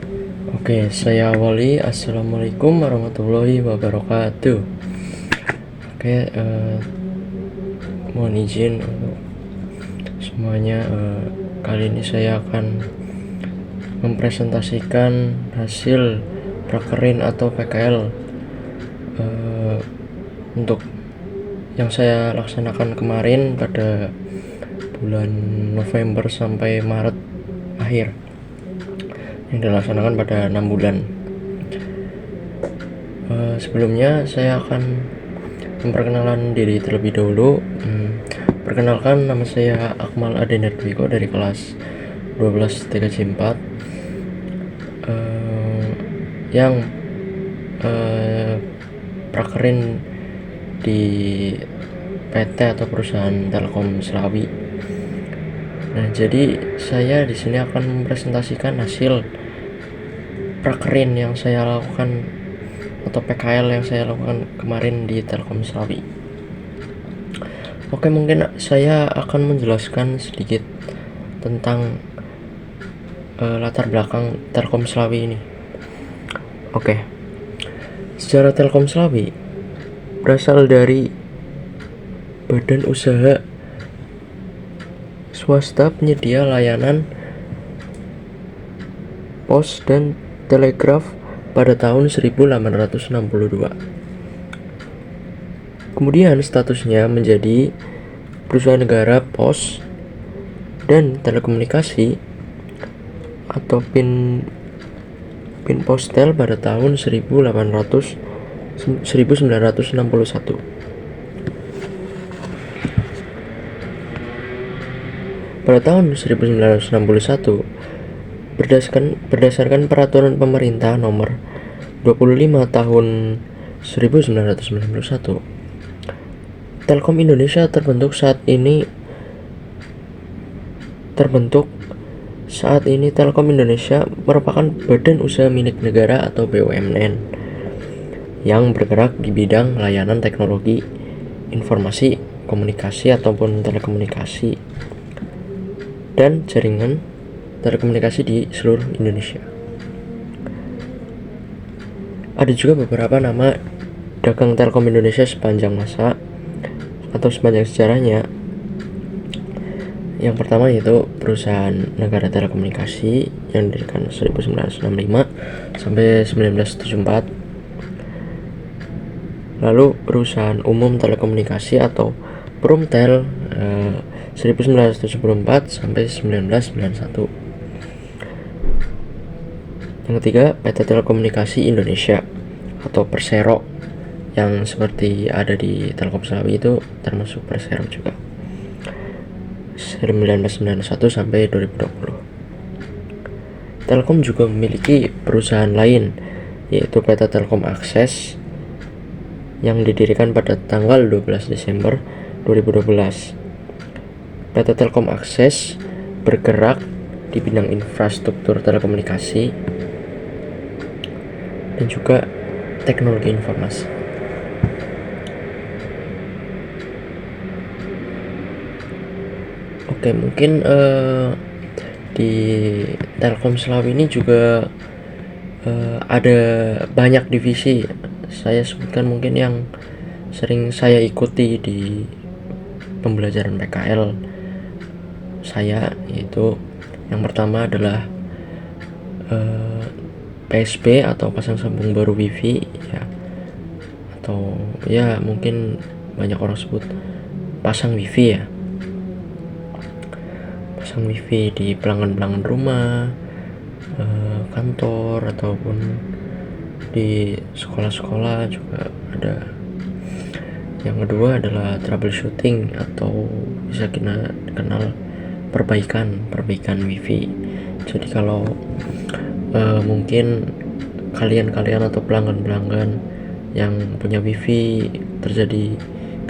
Oke, saya awali. Assalamualaikum warahmatullahi wabarakatuh. Oke, mohon izin untuk semuanya. Kali ini saya akan mempresentasikan hasil prakerin atau PKL untuk yang saya laksanakan kemarin pada bulan November sampai Maret akhir, yang dilaksanakan pada 6 bulan. Sebelumnya saya akan memperkenalkan diri terlebih dahulu. Perkenalkan, nama saya Akmal Adenar Dwiko dari kelas 12 TKJ 4 yang prakerin di PT atau perusahaan Telkom Slawi. Nah, jadi saya di sini akan mempresentasikan hasil prakerin yang saya lakukan atau PKL yang saya lakukan kemarin di Telkom Slawi. Oke, mungkin saya akan menjelaskan sedikit tentang latar belakang Telkom Slawi ini. Oke, sejarah Telkom Slawi berasal dari badan usaha swasta penyedia layanan pos dan telegraf pada tahun 1862. Kemudian statusnya menjadi perusahaan negara pos dan telekomunikasi atau PIN Postel pada tahun 1961. Pada tahun 1961, berdasarkan peraturan pemerintah nomor 25 tahun 1991, Telkom Indonesia terbentuk saat ini. Telkom Indonesia merupakan badan usaha milik negara atau BUMN yang bergerak di bidang layanan teknologi, informasi, komunikasi ataupun telekomunikasi, dan jaringan telekomunikasi di seluruh Indonesia. Ada juga beberapa nama dagang Telkom Indonesia sepanjang masa atau sepanjang sejarahnya. Yang pertama yaitu perusahaan negara telekomunikasi yang didirikan 1965 sampai 1974. Lalu perusahaan umum telekomunikasi atau Prumtel 1974 sampai 1991. Yang ketiga, PT Telekomunikasi Indonesia atau Persero, yang seperti ada di Telkom Slawi itu termasuk Persero juga, 1991 sampai 2020. Telkom juga memiliki perusahaan lain yaitu PT Telkom Akses yang didirikan pada tanggal 12 Desember 2012. PT Telkom Akses bergerak di bidang infrastruktur telekomunikasi dan juga teknologi informasi. Oke, mungkin di Telkom Slawi ini juga ada banyak divisi. Saya sebutkan mungkin yang sering saya ikuti di pembelajaran PKL saya, yaitu yang pertama adalah PSB atau pasang sambung baru WiFi ya, atau ya mungkin banyak orang sebut pasang WiFi ya. Pasang WiFi di pelanggan-pelanggan rumah, kantor ataupun di sekolah-sekolah juga ada. Yang kedua adalah troubleshooting atau bisa kita kenal perbaikan WiFi. Jadi kalau mungkin kalian atau pelanggan yang punya WiFi terjadi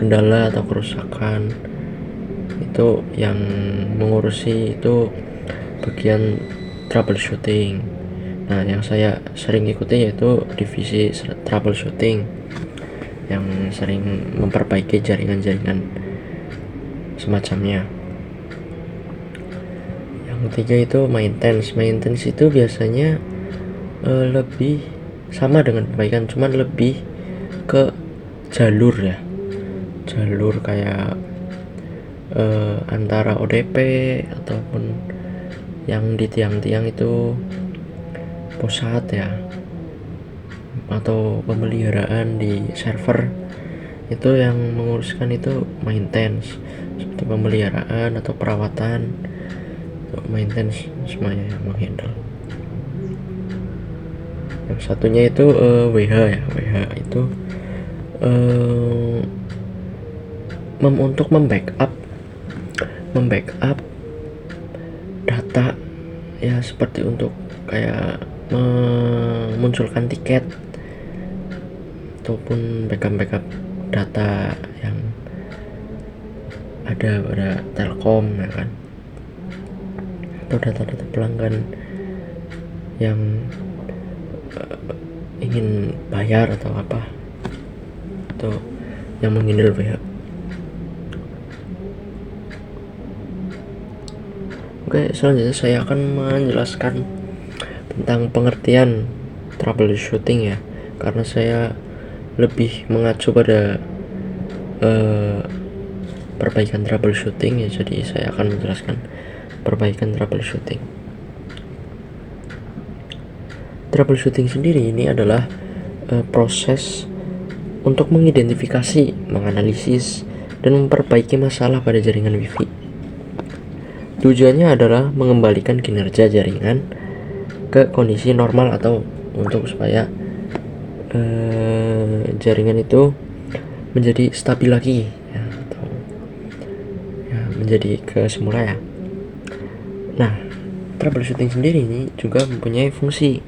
kendala atau kerusakan, itu yang mengurusi itu bagian troubleshooting. Nah, yang saya sering ikuti yaitu divisi troubleshooting yang sering memperbaiki jaringan-jaringan semacamnya. Yang ketiga itu maintenance itu biasanya lebih sama dengan perbaikan, cuman lebih ke jalur ya, jalur kayak antara ODP ataupun yang di tiang-tiang itu pusat ya, atau pemeliharaan di server itu yang menguruskan itu maintenance, seperti pemeliharaan atau perawatan. Maintenance semuanya yang menghandle. Yang satunya itu WH ya, WH itu untuk membackup data ya, seperti untuk kayak memunculkan tiket ataupun backup data yang ada pada Telkom ya kan, atau data-data pelanggan yang ingin bayar atau apa, atau yang menghindar WH. Oke, selanjutnya saya akan menjelaskan tentang pengertian troubleshooting ya, karena saya lebih mengacu pada perbaikan troubleshooting ya, jadi saya akan menjelaskan perbaikan troubleshooting. Troubleshooting sendiri ini adalah proses untuk mengidentifikasi, menganalisis, dan memperbaiki masalah pada jaringan WiFi. Tujuannya adalah mengembalikan kinerja jaringan ke kondisi normal, atau untuk supaya jaringan itu menjadi stabil lagi ya, atau ya, menjadi ke semula ya. Nah, troubleshooting sendiri ini juga mempunyai fungsi.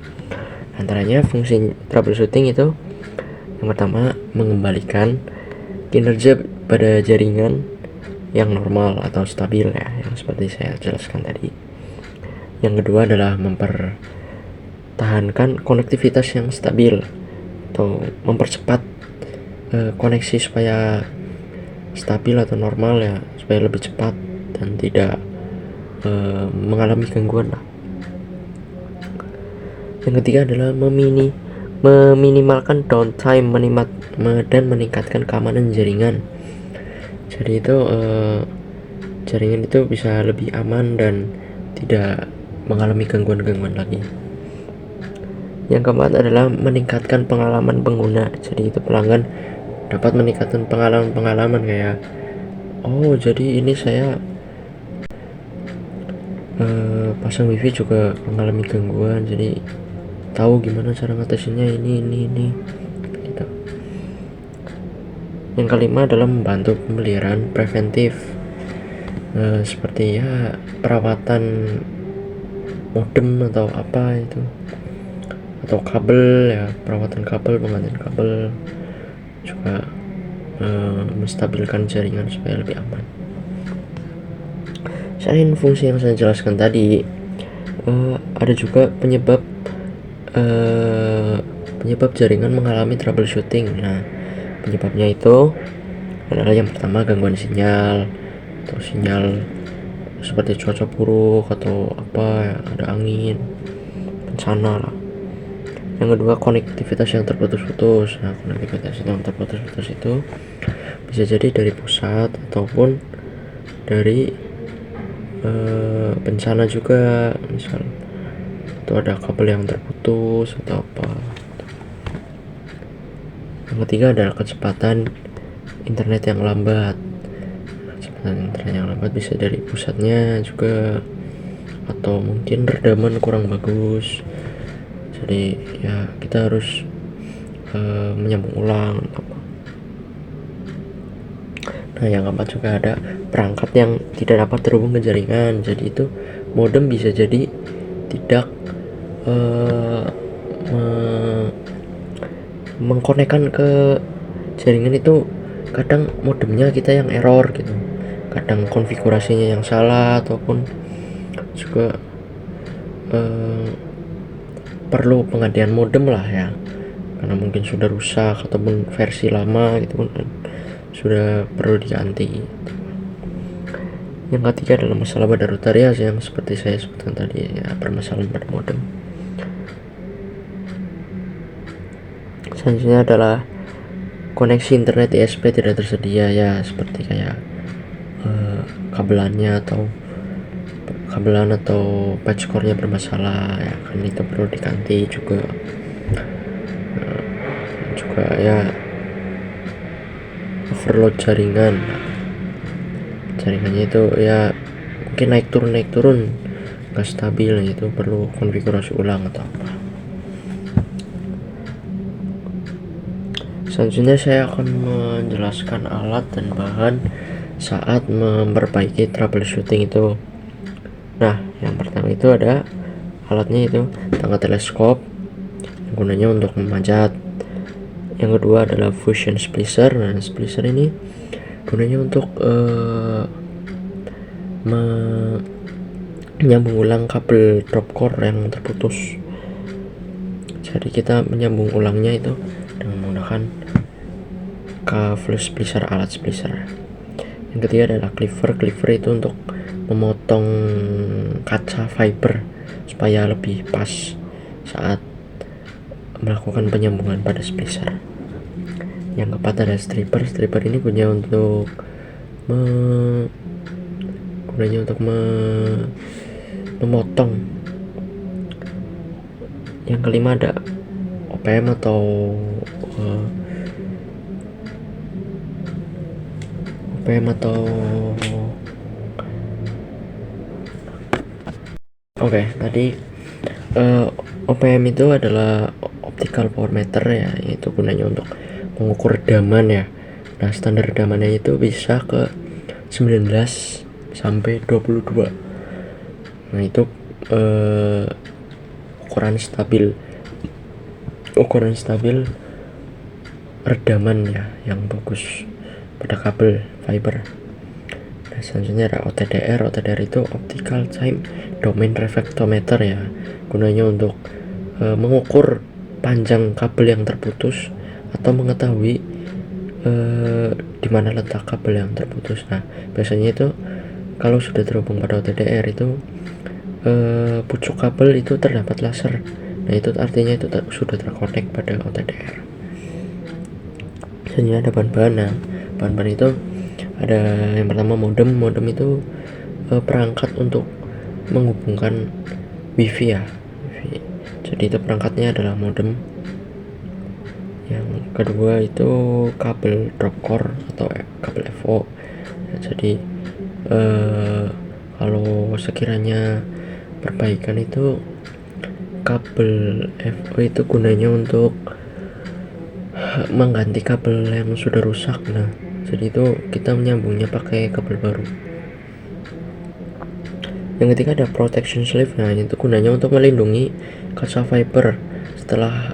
Antaranya fungsi troubleshooting itu yang pertama, mengembalikan kinerja pada jaringan yang normal atau stabil ya, yang seperti saya jelaskan tadi. Yang kedua adalah mempertahankan konektivitas yang stabil atau mempercepat koneksi supaya stabil atau normal ya, supaya lebih cepat dan tidak mengalami gangguan lah. Yang ketiga adalah meminimalkan downtime dan meningkatkan keamanan jaringan. Jadi itu jaringan itu bisa lebih aman dan tidak mengalami gangguan-gangguan lagi. Yang keempat adalah meningkatkan pengalaman pengguna. Jadi itu pelanggan dapat meningkatkan pengalaman kayak, oh jadi ini saya pasang WiFi juga mengalami gangguan, jadi tahu gimana cara ngatasinnya ini gitu. Yang kelima adalah membantu pemeliharaan preventif, seperti ya perawatan modem atau apa itu, atau kabel ya, perawatan kabel, penggantian kabel, juga menstabilkan jaringan supaya lebih aman. Selain fungsi yang saya jelaskan tadi, ada juga penyebab jaringan mengalami troubleshooting. Nah, penyebabnya itu adalah yang pertama gangguan sinyal, atau sinyal seperti cuaca buruk atau apa ya, ada angin, bencana lah. Yang kedua, konektivitas yang terputus-putus. Nah, konektivitas yang terputus-putus itu bisa jadi dari pusat ataupun dari bencana juga, misal itu ada kabel yang terputus atau apa. Yang ketiga adalah kecepatan internet yang lambat. Kecepatan internet yang lambat bisa dari pusatnya juga, atau mungkin redaman kurang bagus, jadi ya kita harus menyambung ulang apa. Nah, yang keempat juga ada perangkat yang tidak dapat terhubung ke jaringan. Jadi itu modem bisa jadi tidak mengkonekkan ke jaringan itu. Kadang modemnya kita yang error gitu, kadang konfigurasinya yang salah, ataupun juga perlu penggantian modem lah ya, karena mungkin sudah rusak ataupun versi lama gitu kan, sudah perlu diganti. Yang ketiga adalah masalah pada router ya, yang seperti saya sebutkan tadi ya, permasalahan pada modem. Selanjutnya adalah koneksi internet ISP tidak tersedia, ya seperti kayak kabelan atau patch core-nya bermasalah, ya kan itu perlu diganti juga. Juga ya overload jaringannya itu ya mungkin naik turun nggak stabil, itu perlu konfigurasi ulang atau apa. Selanjutnya saya akan menjelaskan alat dan bahan saat memperbaiki troubleshooting itu. Nah, yang pertama itu ada alatnya, itu tangga teleskop yang gunanya untuk memanjat. Yang kedua adalah fusion splicer. Nah, splicer ini gunanya untuk menyambung ulang kabel drop core yang terputus. Jadi kita menyambung ulangnya itu dengan menggunakan splicer, alat splicer. Yang ketiga adalah cleaver itu untuk memotong kaca fiber supaya lebih pas saat melakukan penyambungan pada splicer. Yang keempat ada stripper ini gunanya untuk memotong. Yang kelima ada OPM atau tadi OPM itu adalah optical power meter, ya, yaitu gunanya untuk mengukur redaman, ya. Nah, standar redamannya itu bisa ke 19 sampai 22. Nah, itu ukuran stabil redaman, ya, yang bagus pada kabel fiber. Nah, selanjutnya ada OTDR itu optical time domain reflectometer, ya, gunanya untuk mengukur panjang kabel yang terputus atau mengetahui di mana letak kabel yang terputus. Nah, biasanya itu kalau sudah terhubung pada OTDR itu pucuk kabel itu terdapat laser. Nah, itu artinya itu sudah terkonek pada OTDR. Selanjutnya ada bahan-bahan. Nah, bahan-bahan itu ada yang pertama modem itu perangkat untuk menghubungkan wifi, ya. Jadi itu perangkatnya adalah modem. Yang kedua itu kabel drop core atau kabel FO. Jadi kalau sekiranya perbaikan itu kabel FO itu gunanya untuk mengganti kabel yang sudah rusak. Nah, jadi itu kita menyambungnya pakai kabel baru. Yang ketiga ada protection sleeve. Nah, itu gunanya untuk melindungi kaca fiber. Setelah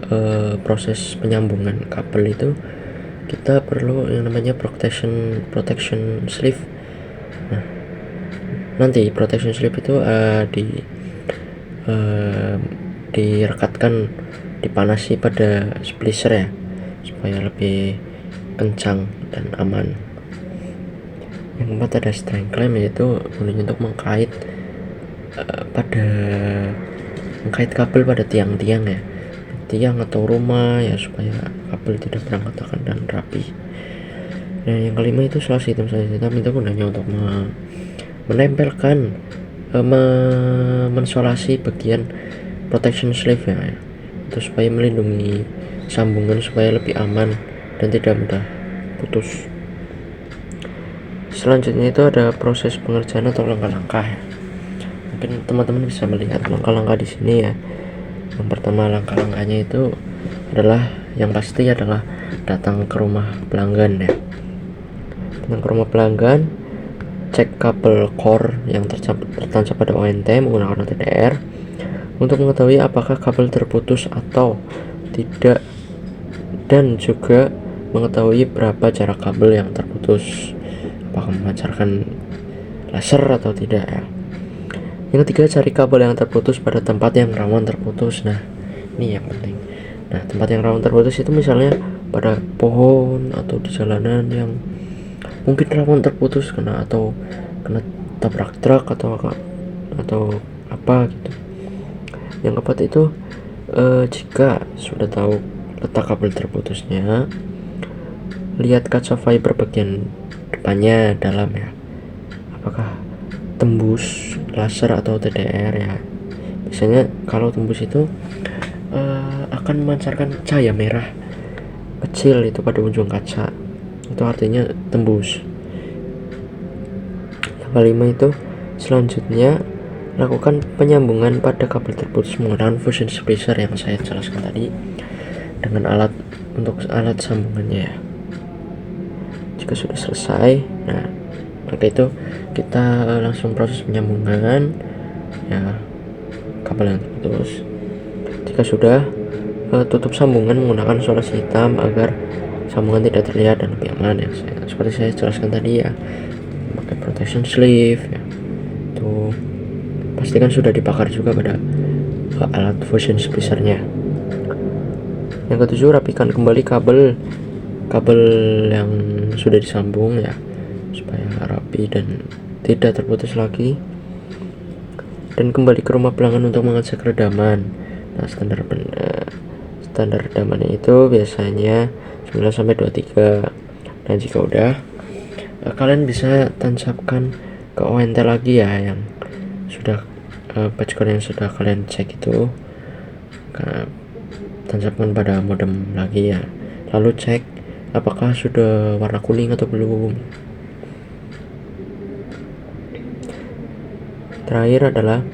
proses penyambungan kabel itu kita perlu yang namanya protection sleeve. Nah, nanti protection sleeve itu direkatkan, dipanasi pada splicer, ya, supaya lebih kencang dan aman. Yang keempat ada string clamp, yaitu gunanya untuk mengkait kabel pada tiang-tiang, ya, tiang atau rumah, ya, supaya kabel tidak berantakan dan rapi. Nah, yang kelima itu salah hitam itu gunanya untuk menempelkan mensolasi bagian protection sleeve, ya, itu supaya melindungi sambungan supaya lebih aman dan tidak mudah putus. Selanjutnya itu ada proses pengerjaan atau langkah-langkah, ya. Mungkin teman-teman bisa melihat langkah-langkah di sini, ya. Yang pertama, langkah-langkahnya itu adalah yang pasti adalah datang ke rumah pelanggan, ya. Datang ke rumah pelanggan, cek kabel core yang tertancap pada ONT menggunakan OTDR untuk mengetahui apakah kabel terputus atau tidak, dan juga mengetahui berapa jarak kabel yang terputus, apakah memancarkan laser atau tidak, ya. Yang ketiga, cari kabel yang terputus pada tempat yang rawan terputus. Nah, ini yang penting. Nah, tempat yang rawan terputus itu misalnya pada pohon atau di jalanan yang mungkin rawan terputus kena tabrak truk atau apa gitu. Yang keempat itu jika sudah tahu letak kabel terputusnya, lihat kaca fiber bagian depannya dalam ya, apakah tembus laser atau TDR ya. Biasanya kalau tembus itu akan memancarkan cahaya merah kecil itu pada ujung kaca, itu artinya tembus. Yang kelima itu selanjutnya lakukan penyambungan pada kabel terputus menggunakan fusion splicer yang saya jelaskan tadi dengan alat sambungannya ya. Jika sudah selesai, nah maka itu kita langsung proses penyambungan ya kabel yang terputus. Jika sudah, tutup sambungan menggunakan solusi hitam agar sambungan tidak terlihat dan lebih aman ya. Seperti saya jelaskan tadi ya, pakai protection sleeve ya. Tuh pastikan sudah dibakar juga pada alat fusion splicernya. Yang ketujuh, rapikan kembali kabel yang sudah disambung ya, supaya rapi dan tidak terputus lagi. Dan kembali ke rumah pelanggan untuk mengecek redaman. Nah, standar redamannya itu biasanya 9-23. Dan jika udah, kalian bisa tancapkan ke ONT lagi ya, yang sudah patchcode yang sudah kalian cek itu, tancapkan pada modem lagi ya, lalu cek apakah sudah warna kuning atau belum. Terakhir adalah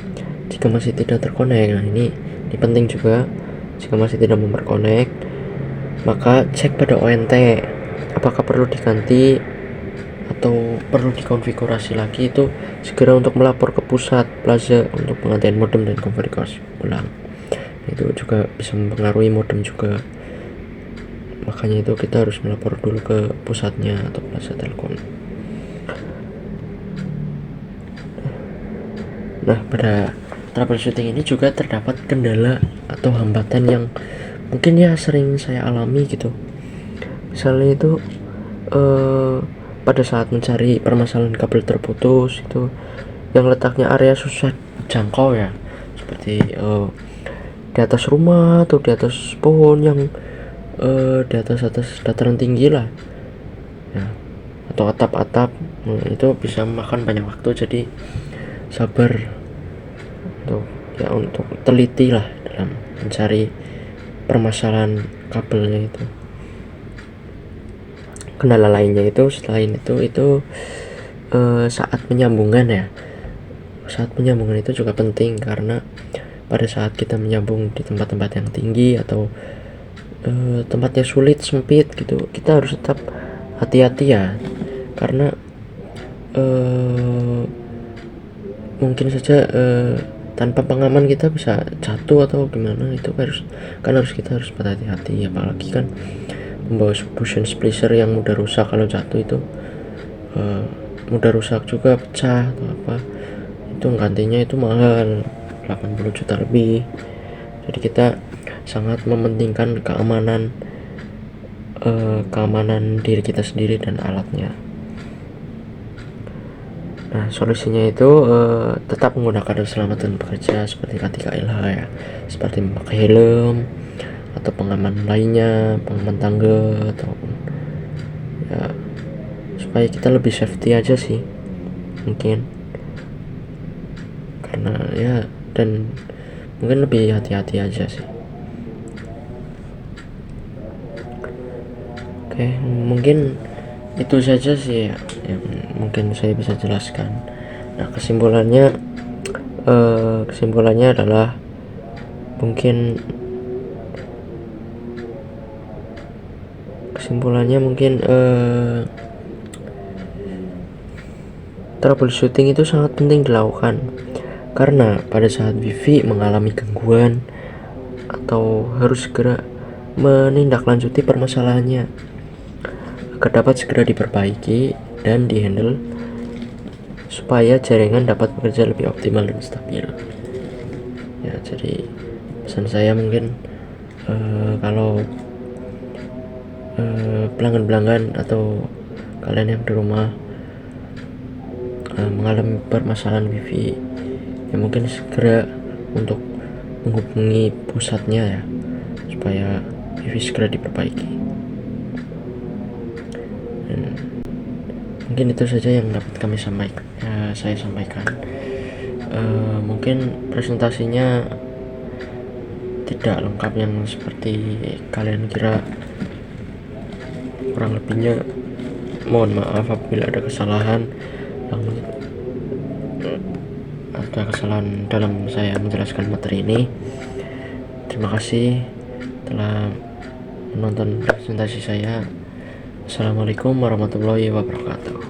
jika masih tidak terkonek. Nah ini penting juga, jika masih tidak memperkonek maka cek pada ONT apakah perlu diganti atau perlu dikonfigurasi lagi. Itu segera untuk melapor ke pusat plaza untuk penggantian modem dan konfigurasi ulang. Itu juga bisa mempengaruhi modem juga, makanya itu kita harus melapor dulu ke pusatnya atau plaza Telkom. Nah, pada troubleshooting ini juga terdapat kendala atau hambatan yang mungkin ya sering saya alami gitu. Misalnya itu pada saat mencari permasalahan kabel terputus itu yang letaknya area susah jangkau ya, seperti di atas rumah atau di atas pohon yang di atas dataran tinggi lah ya, atau atap-atap. Itu bisa memakan banyak waktu, jadi sabar untuk teliti lah dalam mencari permasalahan kabelnya itu. Kendala lainnya itu selain itu saat penyambungan ya. Saat penyambungan itu juga penting, karena pada saat kita menyambung di tempat-tempat yang tinggi atau tempatnya sulit, sempit gitu, kita harus tetap hati-hati ya, karena mungkin saja tanpa pengaman kita bisa jatuh atau gimana. Itu harus kita harus berhati-hati, apalagi kan membawa fusion splicer yang mudah rusak. Kalau jatuh itu mudah rusak juga, pecah atau apa, itu gantinya itu mahal, 80 juta lebih. Jadi kita sangat mementingkan keamanan diri kita sendiri dan alatnya. Nah, solusinya itu tetap menggunakan keselamatan bekerja seperti K3LH ya, seperti memakai helm atau pengaman lainnya, pengaman tangga ataupun ya, supaya kita lebih safety aja sih mungkin, karena ya, dan mungkin lebih hati-hati aja sih. Oke, mungkin itu saja sih ya yang mungkin saya bisa jelaskan. Nah, kesimpulannya adalah mungkin troubleshooting itu sangat penting dilakukan, karena pada saat wifi mengalami gangguan atau harus segera menindaklanjuti permasalahannya agar dapat segera diperbaiki dan dihandle supaya jaringan dapat bekerja lebih optimal dan stabil ya. Jadi pesan saya mungkin kalau pelanggan atau kalian yang di rumah mengalami permasalahan wifi ya, mungkin segera untuk menghubungi pusatnya ya, supaya wifi segera diperbaiki. Dan mungkin itu saja yang dapat saya sampaikan. Mungkin presentasinya tidak lengkap yang seperti kalian kira. Kurang lebihnya mohon maaf apabila ada kesalahan dalam saya menjelaskan materi ini. Terima kasih telah menonton presentasi saya. Assalamualaikum warahmatullahi wabarakatuh.